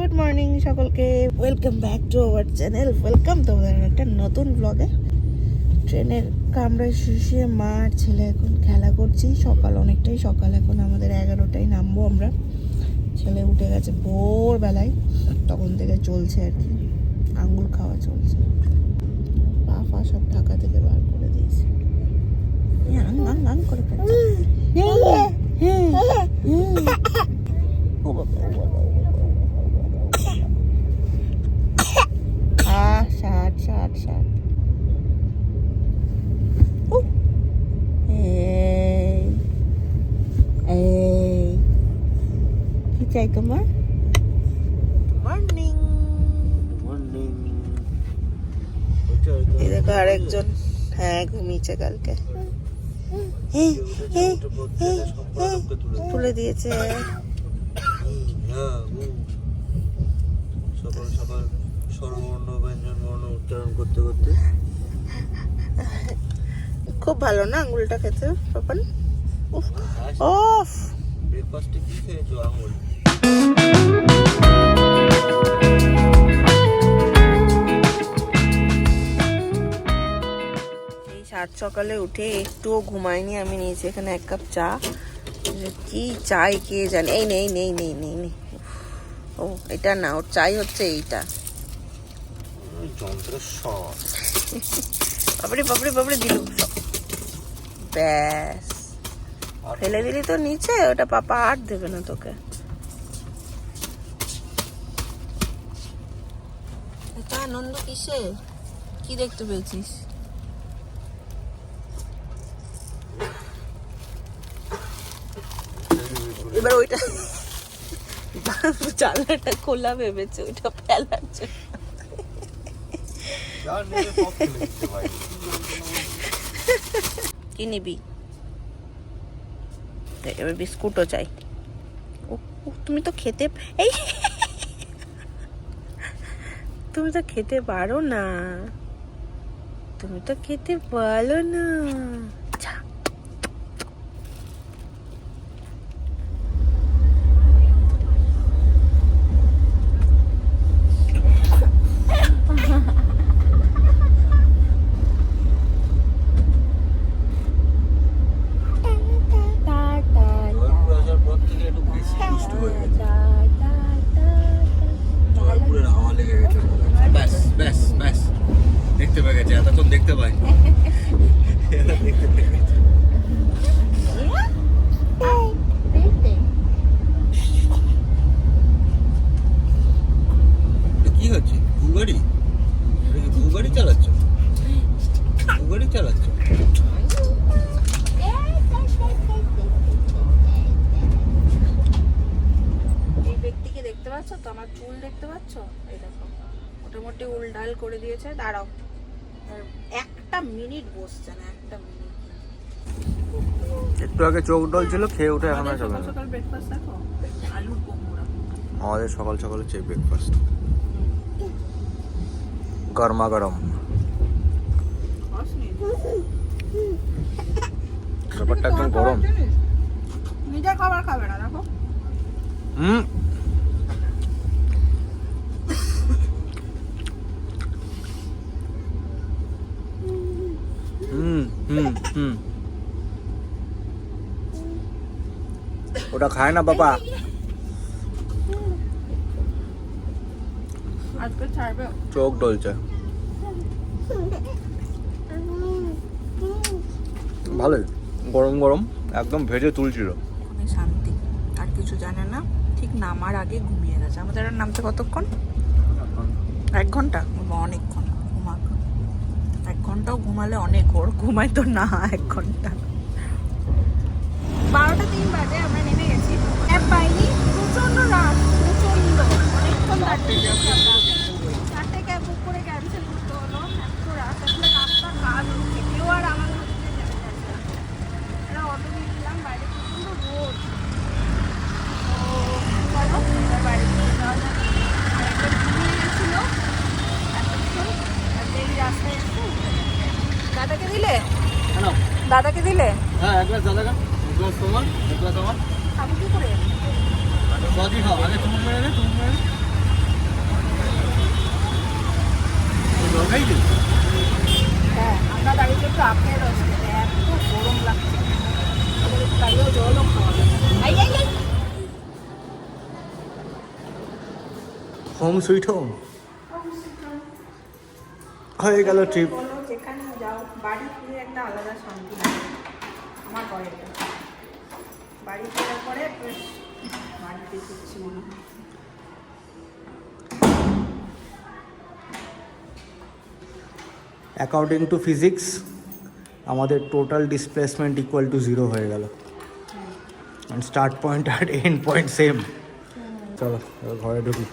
Good morning সকলকে, welcome back to our channel. Welcome তোমাদের একটা নতুন ব্লগে। ট্রেনের কামরায় শুয়ে মা আর ছেলে এখন খেলা করছি। সকাল অনেকটাই সকাল, এখন আমাদের 11টায় নামবো আমরা। ছেলে উঠে গেছে ভোরবেলায়, তখন থেকে চলছে আর কি, আঙুল খাওয়া চলছে। পা ফা সব ঢাকা থেকে বার করে দিয়েছে, আং আং আং করে ফেলছে। ও বাবা, ষাট ষাট ষাট। কি চাই তোমার? Morning morning. এই দেখো আরেকজন, হ্যাঁ ঘুমিয়েছে কালকে, তুলে দিয়েছে। সকাল সকাল স্বরবর্ণ ব্যঞ্জন বর্ণ উচ্চারণ করতে করতে খুব ভালো না আঙুলটা খেতে পাপান? অফ। ব্রেকফাস্টে কি খেয়েছো? আঙুল। এই সাত সকালে উঠে একটুও ঘুমাইনি আমি, নিয়েছি এখানে 1 কাপ চা। কি চাই কে জানে। এই নেই নেই নেই নেই নেই, ও এটা না, ওর চাই হচ্ছে এইটা। যন্ত্রের শট। বাবরে বাবরে বাবরে দিল সব, ব্যাস ফেলে দিলি তো নিচে। ওটা পাপা আর দেবে না তোকে। এটা আনন্দ কিসে? কি দেখতে পেয়েছিস? এবার ওইটা জানলাটা খোলা ভেবেছে, ওইটা ফেলার জন্য। কি নিবি? এবার বিস্কুটও চাই। তুমি তো খেতে, এই তুমি তো খেতে পারো না, তুমি তো খেতে পারো না। দেখতে পেয়ে গেছে, এতক্ষণ দেখতে পাই। দেখতে পেয়ে গেছে। কি হচ্ছে? ভুগাড়ি? ভুগাড়ি চালাচ্ছ? ভুগাড়ি চালাচ্ছ? এই ব্যক্তিকে দেখতে পাচ্ছ তো? আমার চুল দেখতে পাচ্ছ? এই দেখো মোটামুটি উল্ডাল করে দিয়েছে। দাঁড়াও, 1 মিনিট বসছে না, 1 মিনিট। একটু আগে চোখ ডলছিল, খেয়ে উঠে এখন আর সকাল সকাল ব্রেকফাস্ট দেখো, আলুর পকোড়া। আমাদের সকাল সকাল হচ্ছে ব্রেকফাস্ট, গরমা গরম। ব্যাপারটা একদম গরম। নিজের খাবার খাবে না দেখো। হুম। ওটা খায় না বাবা। আজকে ছাড়বে, চোখ ডলছে। ভালোই গরম গরম, একদম ভেজে তুলছিল। শান্তি, আর কিছু জানে না। ঠিক নামার আগে ঘুমিয়ে গেছে। আমাদের আর নামতে কতক্ষণ? 1 ঘন্টা। অনেকক্ষণ ঘুমাক, 1 ঘন্টাও ঘুমালে অনেক। ওর ঘুমায় তো না 1 ঘন্টা। 12টা 3 বাজে আমরা নেমে গেছি। ক্যাব পাইনি, প্রচন্ড রাত, প্রচন্ড অনেকক্ষণ দাঁড়িয়ে। 4টে ক্যাব বুক করে ক্যান্সেল করতে হলো। এত রাত, আসলে রাস্তা কাজ হচ্ছে, কেউ আর আমাদের অটো নিয়ে দিলাম। বাইরে প্রচন্ড রোদ, বাইরে নিয়ে যাওয়া যাবে। আর একটা ঘুমিয়ে গেছিল এতক্ষণ, এই রাস্তায় এসে দাদাকে দিলে, দাদাকে দিলে। হ্যাঁ, এক গ্লাস দাদা, এক গ্লাস তোমার, এক গ্লাস আমার। খাবো কি করে? আগে চুমুক মেরে নে, চুমুক মেরে নে। হোম সুইট হোম হয়ে গেল ট্রিপ। বলো যেখানে যাও বাড়ি ফিরে একটা আলাদা শান্তি লাগে আমার পরে বাড়ি ফেরার পরে বেশ বাড়িতে ফিরছি মনে হয়। অ্যাকর্ডিং টু ফিজিক্স আমাদের টোটাল ডিসপ্লেসমেন্ট ইকুয়াল টু 0 হয়ে গেল, অ্যান্ড স্টার্ট পয়েন্ট আর এন্ড পয়েন্ট সেম। চলো এবার ঘরে ঢুকি।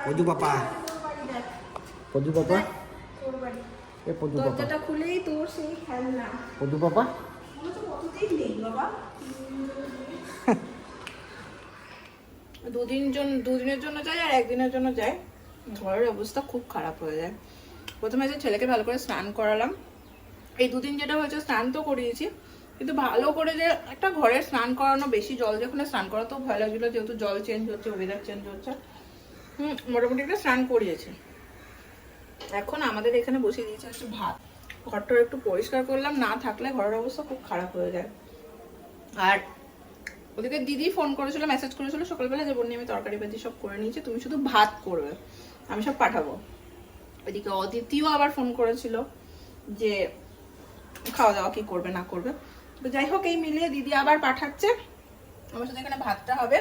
পদু পাপা, পদু পাপা, তোর বাড়ি এ পদু পাপা, দরজাটা খুলেই তোর সেই খেলনা। পদু পাপা। মনে হচ্ছে কতদিন নেই বাবা। দুদিনের জন্য যায় আর একদিনের জন্য যায়। ঘরের অবস্থা খুব খারাপ হয়ে যায়। প্রথমে যে ছেলেকে ভালো করে স্নান করালাম, এই দুদিন যেটা হয়েছে স্নান তো করিয়েছি, কিন্তু ভালো করে যে একটা ঘরে স্নান করানো, বেশি জল যখন স্নান করাতেও ভয় লাগছিল, যেহেতু জল চেঞ্জ হচ্ছে, ওয়েদার চেঞ্জ হচ্ছে। মোটামুটি একটা স্নান করিয়েছে। এখন আমাদের এখানে বসিয়ে দিয়েছে একটু ভাত, ঘরটা একটু পরিষ্কার করলাম, না থাকলে ঘরের অবস্থা খুব খারাপ হয়ে যায়। আর ওদিকে দিদি ফোন করেছিল, মেসেজ করেছিল সকালবেলা যে বন্যি আমি তরকারি পাতি সব করে নিয়েছি, তুমি শুধু ভাত করবে, আমি সব পাঠাবো। ওইদিকে অদিতিও আবার ফোন করেছিল যে খাওয়া দাওয়া কি করবে না করবে। তো যাই হোক, এই মিলিয়ে দিদি আবার পাঠাচ্ছে, আমার সাথে এখানে ভাতটা হবে।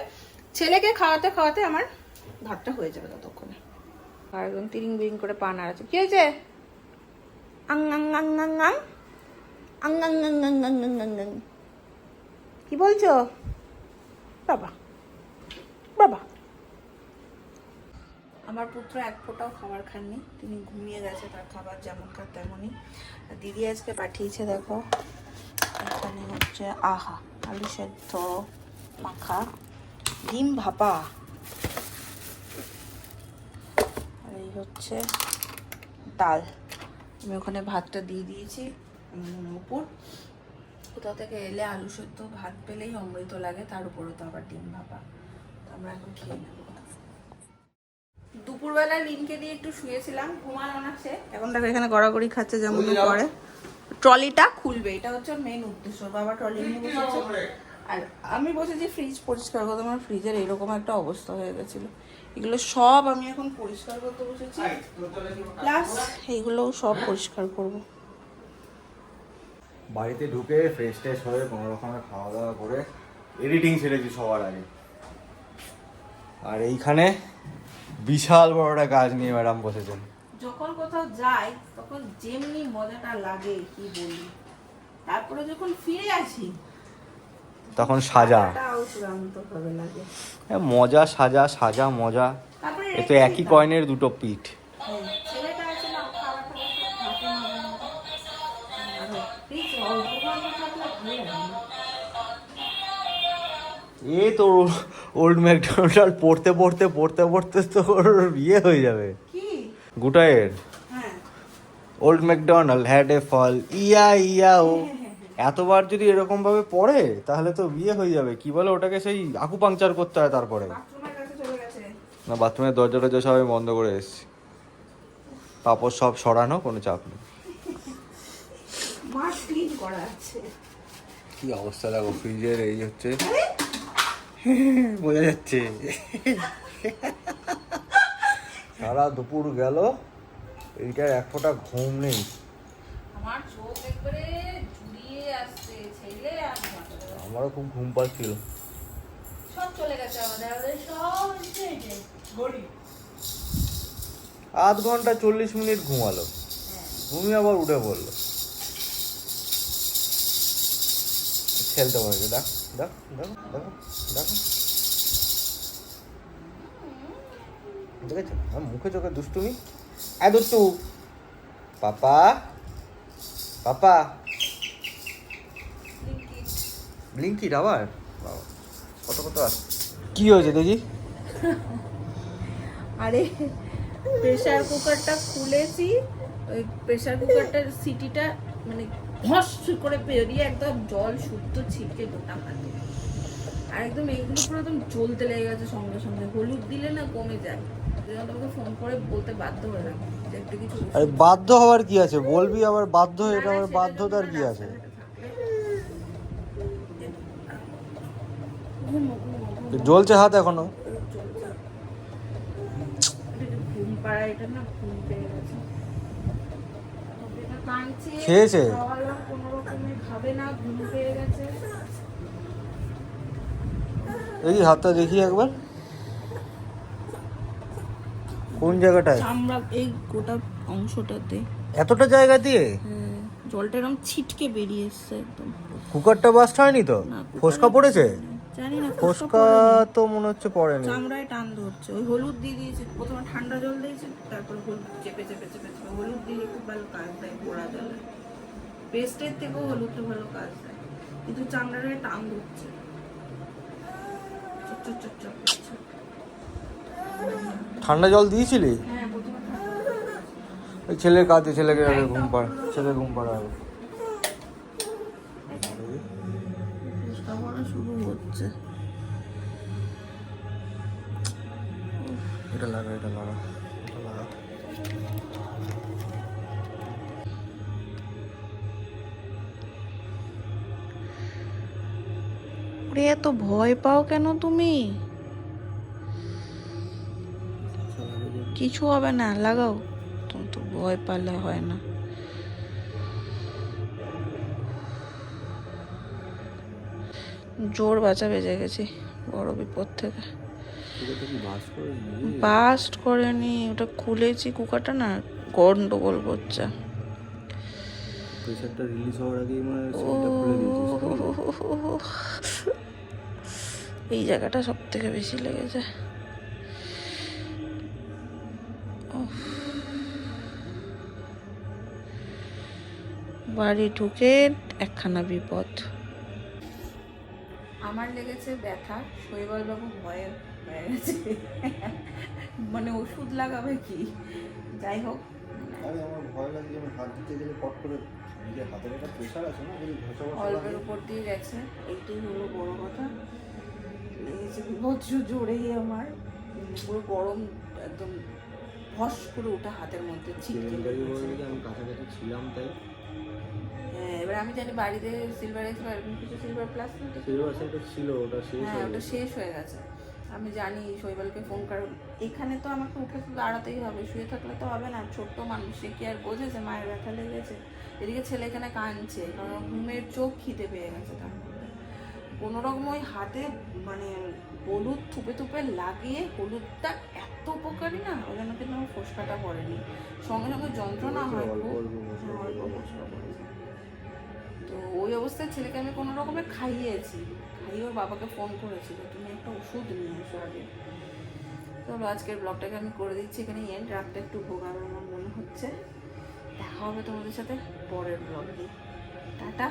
ছেলেকে খাওয়াতে খাওয়াতে আমার ভাতটা হয়ে যাবে ততক্ষণে। আর একদম তিরিং বিরিং করে পা নাড়াচ্ছে। কি হয়েছে? আং আং আং আং আং আং আং আং আং আং আং আং আং। কি বলছো বাবা? বাবা আমার পুত্র এক ফোঁটাও খাবার খাননি, তিনি ঘুমিয়ে গেছে, তার খাবার যেমন খায় তেমনই। আর দিদি আজকে পাঠিয়েছে, দেখো এখানে হচ্ছে আহা আলু সেদ্ধ মাখা, ডিম ভাপা, আর এই হচ্ছে ডাল। আমি ওখানে ভাতটা দিয়ে দিয়েছি উপর। কোথাও থেকে এলে আলু সেদ্ধ ভাত পেলেই অমৃত লাগে, তার উপরে তো আবার ডিম ভাপা। তো আমরা এখন খেয়ে নেব। দুপুরবেলা লিনকে দিয়ে একটু শুয়েছিলাম, ঘুমালো না সে। এখন দেখো এখানে গড়াগড়ি খাচ্ছে যেমন করে। ট্রলিটা খুলবে, এটা হচ্ছে মেন উদ্দেশ্য। বাবা ট্রলি নিয়ে বসেছে আর আমি বসেছি ফ্রিজ পরিষ্কার করতে। আমার ফ্রিজের এরকম একটা অবস্থা হয়ে গেছিল, এগুলো সব আমি এখন পরিষ্কার করতে বসেছি, প্লাস এইগুলোও সব পরিষ্কার করব। বাড়িতে ঢুকে ফ্রেশ ট্রেশ হয়ে কোনো রকমের খাওয়া দাওয়া করে এডিটিং ছেড়েছি সবার আগে। আর এইখানে বিশাল বড় একটা কাজ নিয়ে ম্যাডাম বসেছেন। যখন কোথাও যাই তখন যেমনি মজাটা লাগে কি বলি, তারপরে যখন ফিরে আসি তখন সাজা চূড়ান্তভাবে লাগে। মজা সাজা, সাজা মজা, তারপরে এ তো একই কয়েনের দুটো পিঠ। ছেলেটা আছে না, খাবার এ তো ওল্ড ম্যাকডোনাল্ড পড়তে পড়তে পড়তে পড়তে তো ওর বিয়ে হয়ে যাবে। কি গুটায়ের হ্যাঁ ওল্ড ম্যাকডোনাল্ড হ্যাড এ ফল ইয়া ইয়া ও, এতবার যদি এরকম ভাবে পড়ে তাহলে তো বিয়ে হয়ে যাবে। কি বলে ওটাকে, সেই আকুপাংচার করতে হয় তারপরে। বাথরুমের কাছে চলে গেছে। না, বাথরুমের দরজা টরজা সবাই বন্ধ করে এসেছি, পাপড় সব সরানো, কোনো চাপ নেই। মাছ ক্লিন করা আছে। কি অবস্থা দেখো ফ্রিজের, এই হচ্ছে বোঝা যাচ্ছে। সারা দুপুর গেল, এইটার এক ফোঁটা ঘুম নেই। আমার চোখ একবারে জুড়িয়ে আসছে, ছেলে আর আমারও খুব ঘুম পাচ্ছিল। সব চলে গেছে আমাদের সব ঘড়ি। আধ ঘন্টা 40 মিনিট ঘুমালো, ঘুমিয়ে আবার উঠে পড়লো, খেলতে বসেছে। দেখ দেখ দেখো দেখো দেখো, দেখেছো আমার মুখে চোখে দুষ্টুমি। দুষ্টু পাপা পাপা ব্লিঙ্কিট আবার বাবা, কত কত আসছে। কি হয়েছে দেখি? আরে প্রেসার কুকারটা খুলেছি, ওই প্রেসার কুকারটার সিটিটা মানে ঘস করে বেরিয়ে একদম জল শুদ্ধ ছিটকে গোটা হাতে। আর একদম এইগুলো পুরো একদম জ্বলতে লেগে গেছে সঙ্গে সঙ্গে। হলুদ দিলে না কমে যায়, তোমাকে ফোন করে বলতে বাধ্য হলাম যে একটু কিছু। আরে বাধ্য হওয়ার কি আছে, বলবি আবার বাধ্য, এটা আবার বাধ্যতার কি আছে? জ্বলছে হাত এখনো? পাড়া এটা না ঘুম পেয়ে গেছে। এটা কাঁদছে, খেয়েছে? খাওয়ালাম কোনো রকমে, খাবে না, ঘুম পেয়ে গেছে। এই হাতটা দেখি একবার, কোন জায়গাটায়? চামড়া এই গোটা অংশটাতে। এতটা জায়গা দিয়ে? হ্যাঁ, জলটা এরকম ছিটকে বেরিয়ে এসছে একদম। কুকারটা বাস্ট হয়নি তো? না, কুকারে ফোসকা পড়েছে? জানি না, ফোসকা তো মনে হচ্ছে পড়েনি। চামড়ায় টান ধরছে। ওই হলুদ দিয়ে দিয়েছে, প্রথমে ঠান্ডা জল দিয়েছে, তারপর হলুদ চেপে চেপে চেপে চেপে। হলুদ দিলে খুব ভালো কাজ দেয় পোড়া জলে, পেস্টের থেকেও হলুদটা ভালো কাজ দেয়, কিন্তু চামড়ায় টান ধরছে, চট চট চট চট করছে। ঠান্ডা জল দিয়েছিলি? হ্যাঁ, প্রথমে ঠান্ডা জল দিয়েছে। ওই ছেলের কাছে, ছেলেকে আগে ঘুম পাড়া, ছেলে ঘুম পাড়াবে। ফুসকা পড়া শুরু হচ্ছে। এটা লাগা, এটা লাগা, এটা লাগা। ওরে এত ভয় পাও কেন তুমি? কিছু হবে না, লাগাও। তুমি তো ভয় পালে হয় না। জোর বাঁচা বেজে গেছি বড় বিপদ থেকে। বাস্ট করেনি, ওটা খুলেছি, কুকারটা না গন্ডগোল করছে। প্রেসারটা রিলিজ হওয়ার আগেই মানে সিলটা খুলে দিয়েছিস। এই জায়গাটা সব থেকে বেশি লেগেছে। বাড়ি ঢুকে একখানা বিপদ। আমার লেগেছে ব্যথা, শৈবাল বাবু ভয়ে হয়ে গেছে, মানে ওষুধ লাগাবে কি। যাই হোক, আরে আমার ভয় লাগে, আমি হাত দিতে গেলে পট করে নিজের হাতের একটা প্রেসার আছে না, যদি ঘষা ঘষা অল্পের উপর দিয়ে গেছে, এইটাই হলো বড় কথা। লেগেছে বিভৎস জোরেই আমার, পুরো গরম একদম ভস করে ওঠা হাতের মধ্যে ছিটকে লেগেছে। আমি কাছাকাছি ছিলাম তাই। হ্যাঁ, এবার আমি জানি বাড়িতে সিলভার এক্স বা এরকম কিছু সিলভার প্লাস না, সিলভার সেলটা ছিল, ওটা শেষ হ্যাঁ হয়ে ওটা গেছে। শেষ হয়ে গেছে। আমি জানি শৈবালকে ফোন কর, এখানে তো আমাকে উঠে তো দাঁড়াতেই হবে, শুয়ে থাকলে তো হবে না, ছোট্ট মানুষ, সে কি আর বোঝে যে মায়ের ব্যথা লেগেছে। এদিকে ছেলে এখানে কাঁদছে, কারণ ঘুমের চোখ খিদে পেয়ে গেছে। তার মধ্যে কোনো রকম ওই হাতে মানে হলুদ থুপে থুপে লাগিয়ে, হলুদটা এত উপকারী না, ওই জন্য কিন্তু আমার ফোসকাটা পড়েনি, সঙ্গে সঙ্গে যন্ত্রণা হয় খুব। অল্প ফোসকা পড়েছে। তো ওই অবস্থায় ছেলেকে আমি কোনো রকমে খাইয়েছি, খাইয়ে ওর বাবাকে ফোন করেছিল, তুমি একটা ওষুধ নিয়ে এসো আগে। চলো আজকের ব্লগটাকে আমি করে দিচ্ছি এখানে এন্ড। রাতটা একটু ভোগাবে আমার মনে হচ্ছে। দেখা হবে তোমাদের সাথে পরের ব্লগে। টাটা।